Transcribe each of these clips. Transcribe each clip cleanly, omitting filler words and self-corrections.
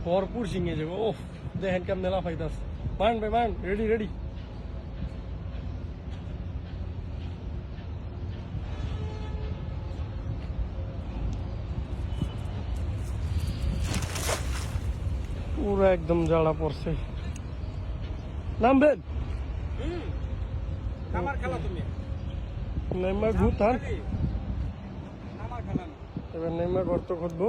ভরপুর শিঙে যাবো। ও দেখেন কেমন লাফাইতাস। মান ভাই মান, রেডি রেডি। পুরো একদম জ্বালা পড়ছে। নামবেন আমার খেলা তুমি নেমা ঘুরতাম আমার খেলা না এবার নেমা গর্ত খুঁজবো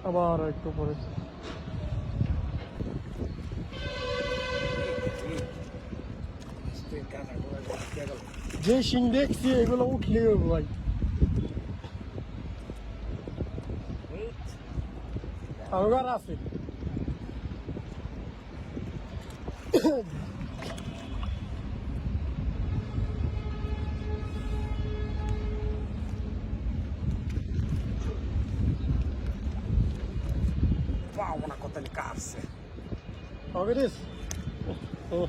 আবার একটু পরে। যে শিং দেখছি এগুলো উঠলে ভাই আবার আছে। Pauna koteli karse. How it is? Oh.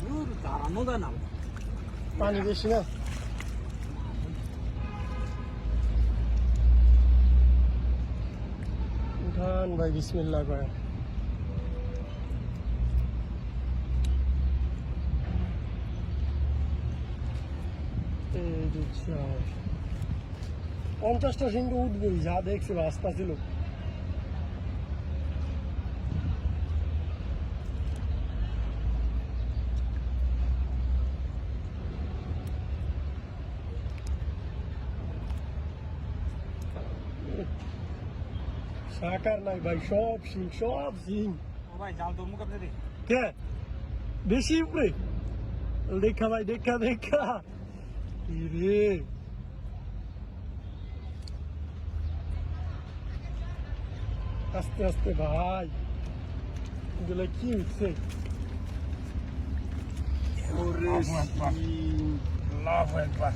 Yürü daranmadan al. পানি বেশি না? উঠান ভাই বিসমিল্লাহ করে। এই দেখছি 50টা সিংহ উঠবই, যা দেখছি রাস্তা ছিল। সাকার নাই ভাই, সব সিং সব সিং। ও ভাই জাল তোর মুখ আপনি রে কে বেশি উপরে দেখা ভাই, দেখা দেখা রে। আস্তে আস্তে ভাই, এগুলো কি উঠছে? ওরে সিং, আল্লাহু আকবার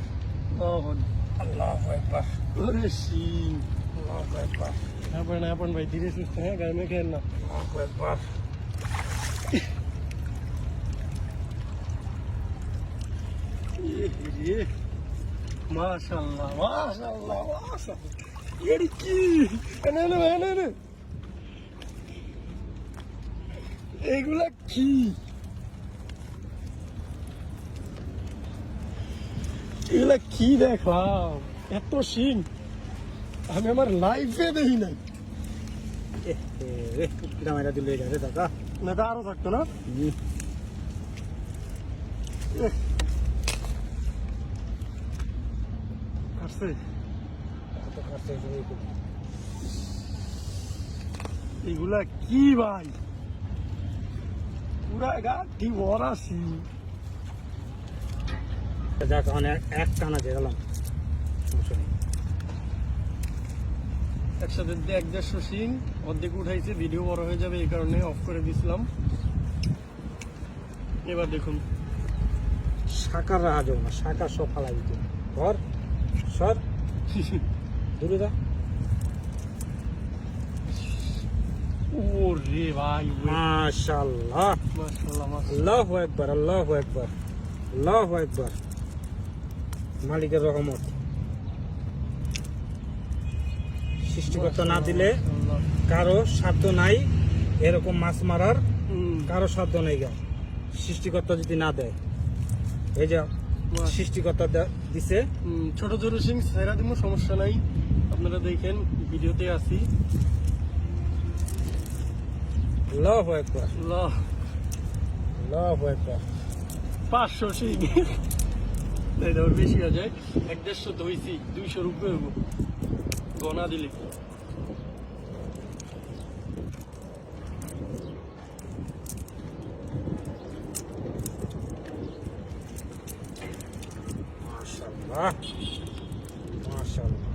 আল্লাহু আকবার ওরে সিং। আল্লাহু আকবার আপন ভাই ধীরে সুস্থ, হ্যাঁ গায়ে মেখেন না। আল্লাহু আকবার মাশাআল্লাহ মাশাআল্লাহ মাশাআল্লাহ। এর কি এনে এনে এনে এনে এগুলা কি? এগুলা কি দেখলাম? এত শিং আমি আমার লাইফে দেখি নাই। এ গ্রামেরা দিলে যাবে দাদা না তা আরো থাকতো না। আসছে কত কাছে এগুলা কি ভাই? পুরা গাঠি ভরা শিং। যাক অনেক এক টানা যে গেলাম একসাথে 1-1.5 শিং অর্ধেক উঠাইছে, ভিডিও বড় হয়ে যাবে এই কারণে অফ করে দিছিলাম। এবার দেখুন শাকার রাখা যাবে না, শাকা সব ফালাই দিতে ঘর সর দূরে যা। ও রে ভাই, মাশাআল্লাহ মাশাআল্লাহ মাশাআল্লাহ। আল্লাহু আকবার আল্লাহু আকবার আল্লাহু আকবার মালিকের রহমত। সৃষ্টিকর্তা না দিলে কারো সাধ্য নাই এরকম মাছ মারার, কারো সাধ্য নেই গা। সৃষ্টিকর্তা যদি না দেয়, এই যে সৃষ্টিকর্তা দিছে। ছোট ছোট শিং সেরা দিব, সমস্যা নাই, আপনারা দেখেন ভিডিওতে আসি। আল্লাহু আকবার আল্লাহ, আল্লাহু আকবার 500 শিং এটা ওর বেশি হয়ে যায়। 1-1.5 ধইছি, 200 উপরে হবো গনা দিলে। মাশাআল্লাহ মাশাআল্লাহ।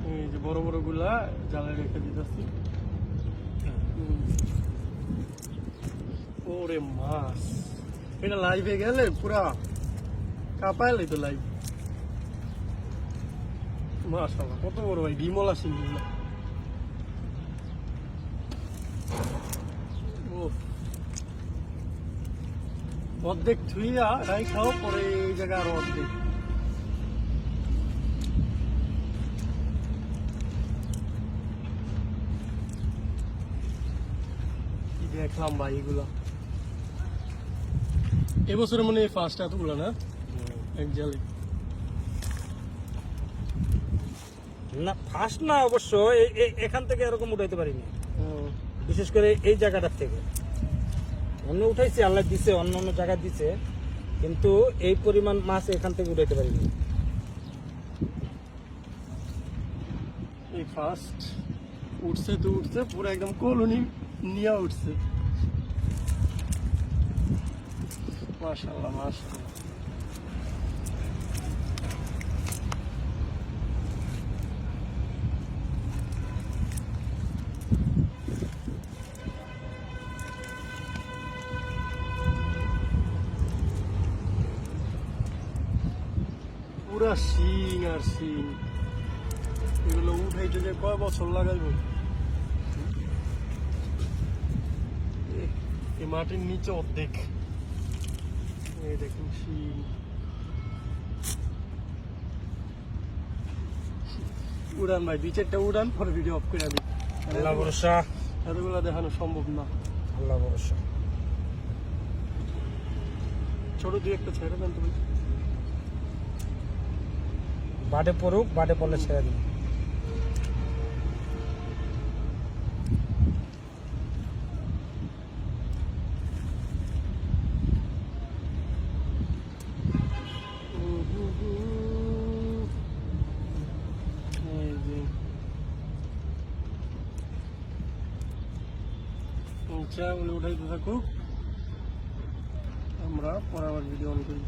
এই যে বড় বড় গুলা জালে রেখে দিতেছি। ওরে মাছ, এটা লাইভে গেলে পুরা কাঁপাইলে তো লাইভ। মাশাআল্লাহ কত বড় ভাই, বিমলা সিং। অর্ধেক ধুইয়া রাই খাও, পরে এই জায়গায় আরো অর্ধেক। কি দেখলাম ভাই এগুলা, এবছরে মনে হয় ফার্স্ট এতগুলো না এক জালে। না ফার্স্ট না অবশ্য, এখান থেকে এরকম উঠাইতে পারিনি, হুম। বিশেষ করে এই জায়গাটার থেকে। অন্য উঠাইছি, আল্লাহ দিছে, অন্য অন্য জায়গা দিছে, কিন্তু এই পরিমাণ মাছ এখান থেকে উঠাইতে পারিনি। এই ফার্স্ট উঠছে তো উঠছে, পুরো একদম কলোনি নিয়ে উঠছে। মাশাআল্লাহ মাশাআল্লাহ। পুরা শিং আর শিং, এগুলো উঠাইতে যে কয় বছর লাগাইব। এই মাটির নিচে অর্ধেক, এই দেখুন শিং। উড়ান ভাই, 2-4টা উড়ান, পরে ভিডিও অফ করে দিই। আল্লাহ ভরসা, এতগুলো দেখানো সম্ভব না। আল্লাহ ভরসা। ছোট 2-1টা ছেড়ে দেন তুমি। বাডে পড়ুক, বাডে পড়লে ছেড়ে দিন। এই যে উঠাইতে থাকুক, আমরা পরে আবার ভিডিও অন করি।